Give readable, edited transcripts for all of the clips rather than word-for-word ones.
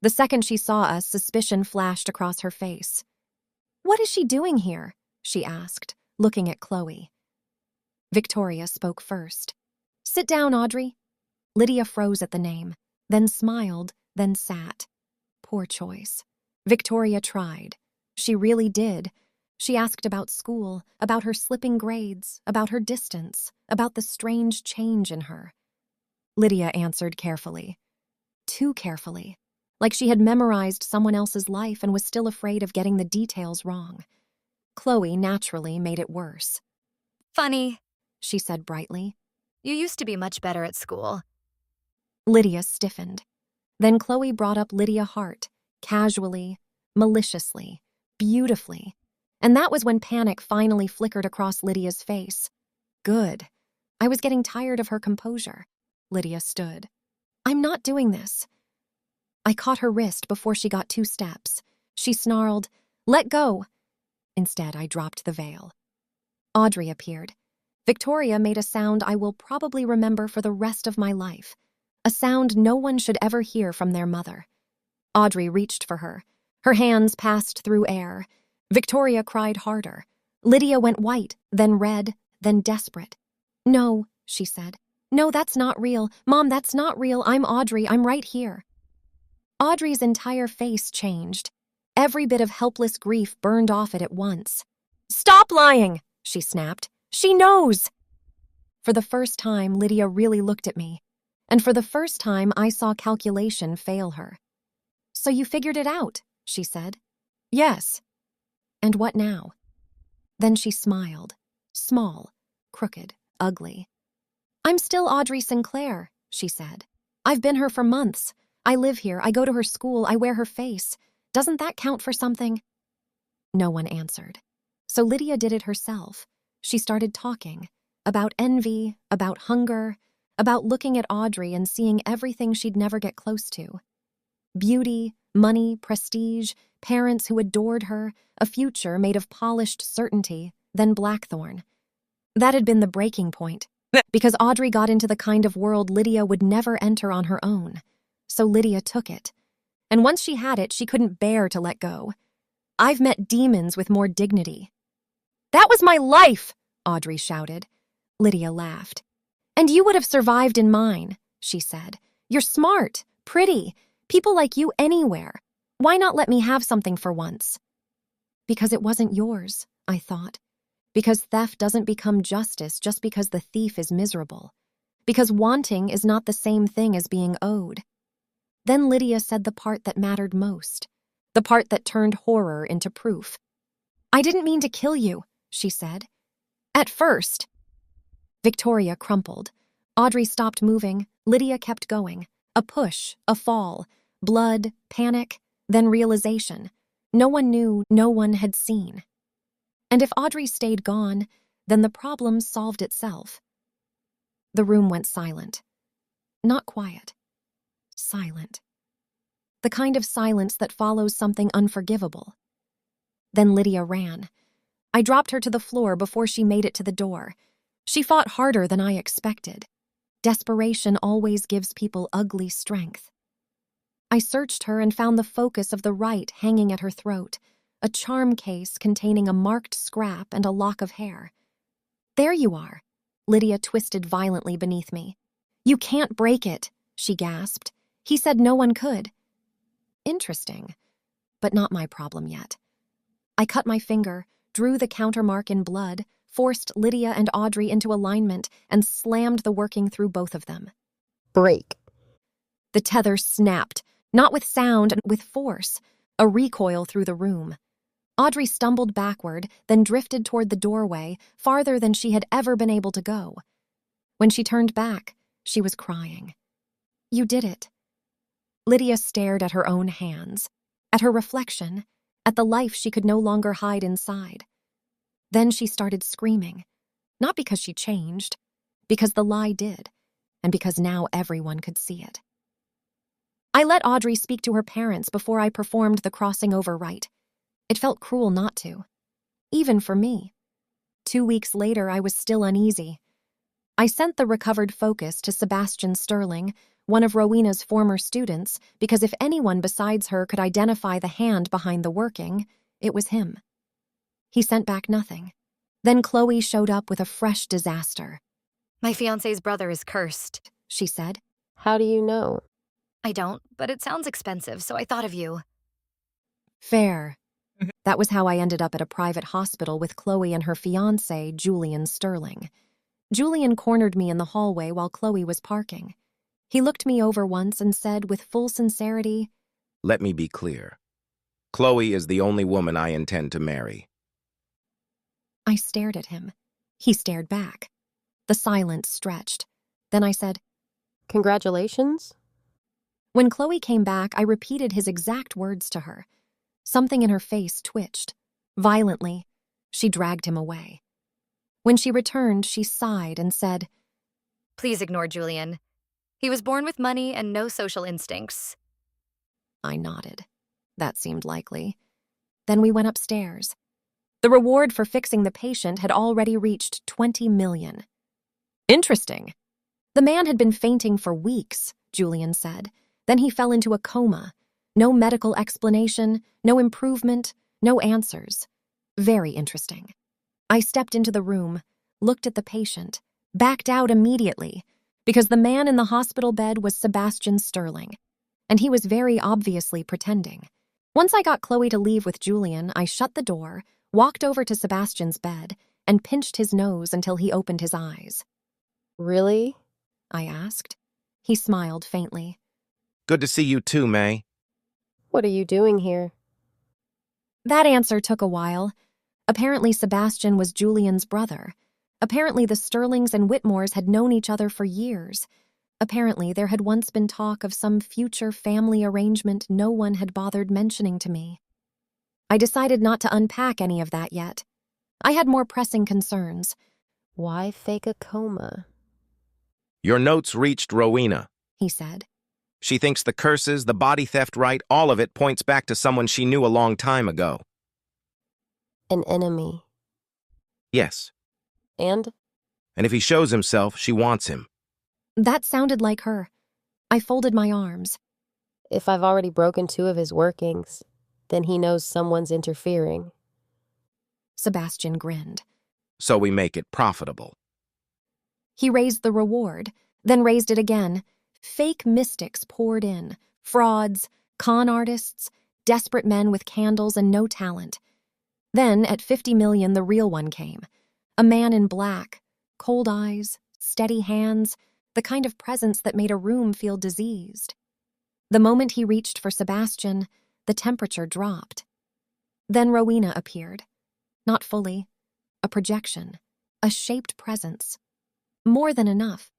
The second she saw us, suspicion flashed across her face. "What is she doing here?" she asked, looking at Chloe. Victoria spoke first. "Sit down, Audrey." Lydia froze at the name, then smiled, then sat. Poor choice. Victoria tried. She really did. She asked about school, about her slipping grades, about her distance, about the strange change in her. Lydia answered carefully. Too carefully. Like she had memorized someone else's life and was still afraid of getting the details wrong. Chloe naturally made it worse. "Funny," she said brightly. "You used to be much better at school." Lydia stiffened. Then Chloe brought up Lydia Hart, casually, maliciously, beautifully. And that was when panic finally flickered across Lydia's face. Good. I was getting tired of her composure. Lydia stood. "I'm not doing this." I caught her wrist before she got 2 steps. She snarled, "Let go." Instead, I dropped the veil. Audrey appeared. Victoria made a sound I will probably remember for the rest of my life. A sound no one should ever hear from their mother. Audrey reached for her. Her hands passed through air. Victoria cried harder. Lydia went white, then red, then desperate. "No," she said. "No, that's not real. Mom, that's not real. I'm Audrey. I'm right here." Audrey's entire face changed. Every bit of helpless grief burned off it at once. "Stop lying!" she snapped. "She knows!" For the first time, Lydia really looked at me. And for the first time, I saw calculation fail her. "So you figured it out," she said. "Yes." "And what now?" Then she smiled. Small, crooked, ugly. "I'm still Audrey Sinclair," she said. "I've been her for months. I live here, I go to her school, I wear her face. Doesn't that count for something?" No one answered. So Lydia did it herself. She started talking. About envy, about hunger, about looking at Audrey and seeing everything she'd never get close to. Beauty, money, prestige, parents who adored her, a future made of polished certainty, then blackthorn. That had been the breaking point, because Audrey got into the kind of world Lydia would never enter on her own. So Lydia took it. And once she had it, she couldn't bear to let go. I've met demons with more dignity. "That was my life!" Audrey shouted. Lydia laughed. "And you would have survived in mine," she said. "You're smart, pretty, people like you anywhere. Why not let me have something for once?" Because it wasn't yours, I thought. Because theft doesn't become justice just because the thief is miserable. Because wanting is not the same thing as being owed. Then Lydia said the part that mattered most. The part that turned horror into proof. "I didn't mean to kill you," she said. "At first." Victoria crumpled. Audrey stopped moving. Lydia kept going. A push, a fall, blood, panic, then realization. No one knew, no one had seen. And if Audrey stayed gone, then the problem solved itself. The room went silent. Not quiet. Silent. The kind of silence that follows something unforgivable. Then Lydia ran. I dropped her to the floor before she made it to the door. She fought harder than I expected. Desperation always gives people ugly strength. I searched her and found the focus of the right hanging at her throat, a charm case containing a marked scrap and a lock of hair. "There you are." Lydia twisted violently beneath me. "You can't break it," she gasped. "He said no one could." Interesting, but not my problem yet. I cut my finger, drew the countermark in blood, forced Lydia and Audrey into alignment, and slammed the working through both of them. Break. The tether snapped, not with sound, and with force, a recoil through the room. Audrey stumbled backward, then drifted toward the doorway, farther than she had ever been able to go. When she turned back, she was crying. "You did it." Lydia stared at her own hands, at her reflection, at the life she could no longer hide inside. Then she started screaming, not because she changed, because the lie did, and because now everyone could see it. I let Audrey speak to her parents before I performed the crossing over rite. It felt cruel not to, even for me. 2 weeks later, I was still uneasy. I sent the recovered focus to Sebastian Sterling, one of Rowena's former students, because if anyone besides her could identify the hand behind the working, it was him. He sent back nothing. Then Chloe showed up with a fresh disaster. My fiancé's brother is cursed, She said. How do you know? I don't, but it sounds expensive, so I thought of you. Fair. That was how I ended up at a private hospital with Chloe and her fiancé, Julian Sterling. Julian cornered me in the hallway while Chloe was parking. He looked me over once and said with full sincerity, Let me be clear. Chloe is the only woman I intend to marry. I stared at him. He stared back. The silence stretched. Then I said, Congratulations? When Chloe came back, I repeated his exact words to her. Something in her face twitched. Violently, she dragged him away. When she returned, she sighed and said, Please ignore Julian. He was born with money and no social instincts. I nodded. That seemed likely. Then we went upstairs. The reward for fixing the patient had already reached $20 million. Interesting. The man had been fainting for weeks, Julian said. Then he fell into a coma. No medical explanation, no improvement, no answers. Very interesting. I stepped into the room, looked at the patient, backed out immediately, because the man in the hospital bed was Sebastian Sterling, and he was very obviously pretending. Once I got Chloe to leave with Julian, I shut the door, walked over to Sebastian's bed, and pinched his nose until he opened his eyes. Really? I asked. He smiled faintly. Good to see you too, May. What are you doing here? That answer took a while. Apparently Sebastian was Julian's brother. Apparently the Sterlings and Whitmores had known each other for years. Apparently there had once been talk of some future family arrangement no one had bothered mentioning to me. I decided not to unpack any of that yet. I had more pressing concerns. Why fake a coma? Your notes reached Rowena. He said. She thinks the curses, the body theft right, all of it points back to someone she knew a long time ago. An enemy. Yes. And? And if he shows himself, she wants him. That sounded like her. I folded my arms. If I've already broken 2 of his workings, then he knows someone's interfering. Sebastian grinned. So we make it profitable. He raised the reward, then raised it again. Fake mystics poured in. Frauds, con artists, desperate men with candles and no talent. Then, at $50 million, the real one came. A man in black, cold eyes, steady hands, the kind of presence that made a room feel diseased. The moment he reached for Sebastian, the temperature dropped. Then Rowena appeared. Not fully. A projection. A shaped presence. More than enough.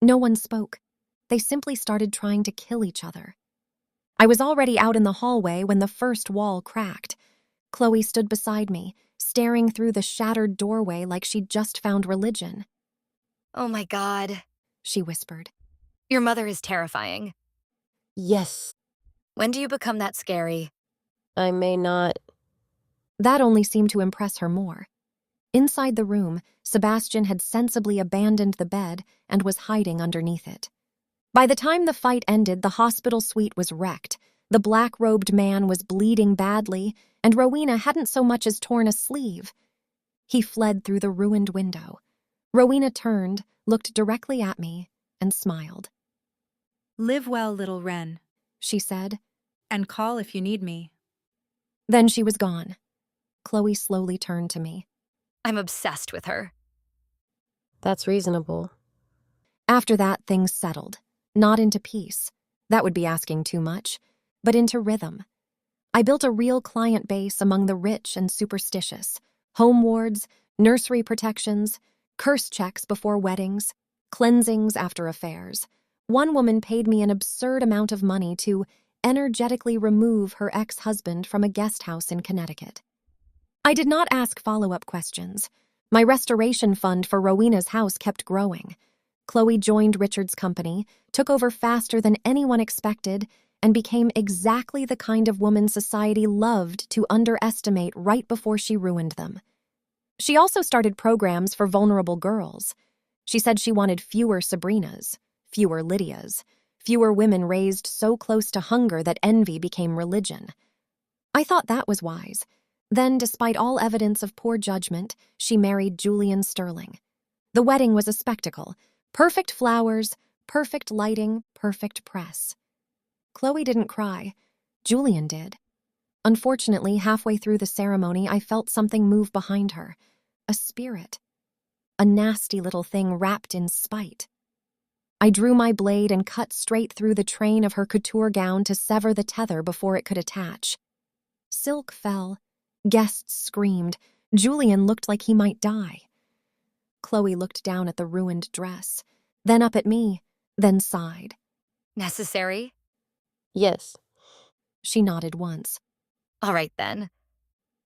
No one spoke. They simply started trying to kill each other. I was already out in the hallway when the first wall cracked. Chloe stood beside me, staring through the shattered doorway like she'd just found religion. Oh my God. She whispered. Your mother is terrifying. Yes, When do you become that scary? I may not. That only seemed to impress her more. Inside the room, Sebastian had sensibly abandoned the bed and was hiding underneath it. By the time the fight ended, the hospital suite was wrecked. The black-robed man was bleeding badly, and Rowena hadn't so much as torn a sleeve. He fled through the ruined window. Rowena turned, looked directly at me, and smiled. Live well, little Wren, She said. and call if you need me. Then she was gone. Chloe slowly turned to me. I'm obsessed with her. That's reasonable. After that, things settled. Not into peace. That would be asking too much. But into rhythm. I built a real client base among the rich and superstitious. Home wards, nursery protections, curse checks before weddings, cleansings after affairs. One woman paid me an absurd amount of money to energetically remove her ex-husband from a guest house in Connecticut. I did not ask follow-up questions. My restoration fund for Rowena's house kept growing. Chloe joined Richard's company, took over faster than anyone expected, and became exactly the kind of woman society loved to underestimate right before she ruined them. She also started programs for vulnerable girls. She said she wanted fewer Sabrinas, fewer Lydias, fewer women raised so close to hunger that envy became religion. I thought that was wise. Then, despite all evidence of poor judgment, she married Julian Sterling. The wedding was a spectacle. Perfect flowers, perfect lighting, perfect press. Chloe didn't cry. Julian did. Unfortunately, halfway through the ceremony, I felt something move behind her. A spirit. A nasty little thing wrapped in spite. I drew my blade and cut straight through the train of her couture gown to sever the tether before it could attach. Silk fell. Guests screamed. Julian looked like he might die. Chloe looked down at the ruined dress, then up at me, then sighed. Necessary? Yes. She nodded once. All right then.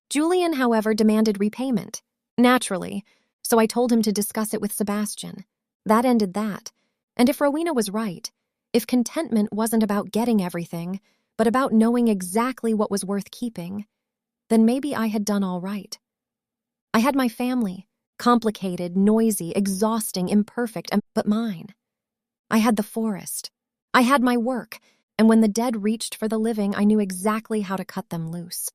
Julian, however, demanded repayment. Naturally, so I told him to discuss it with Sebastian. That ended that. And if Rowena was right, if contentment wasn't about getting everything, but about knowing exactly what was worth keeping, then maybe I had done all right. I had my family, complicated, noisy, exhausting, imperfect, but mine. I had the forest. I had my work, and when the dead reached for the living, I knew exactly how to cut them loose.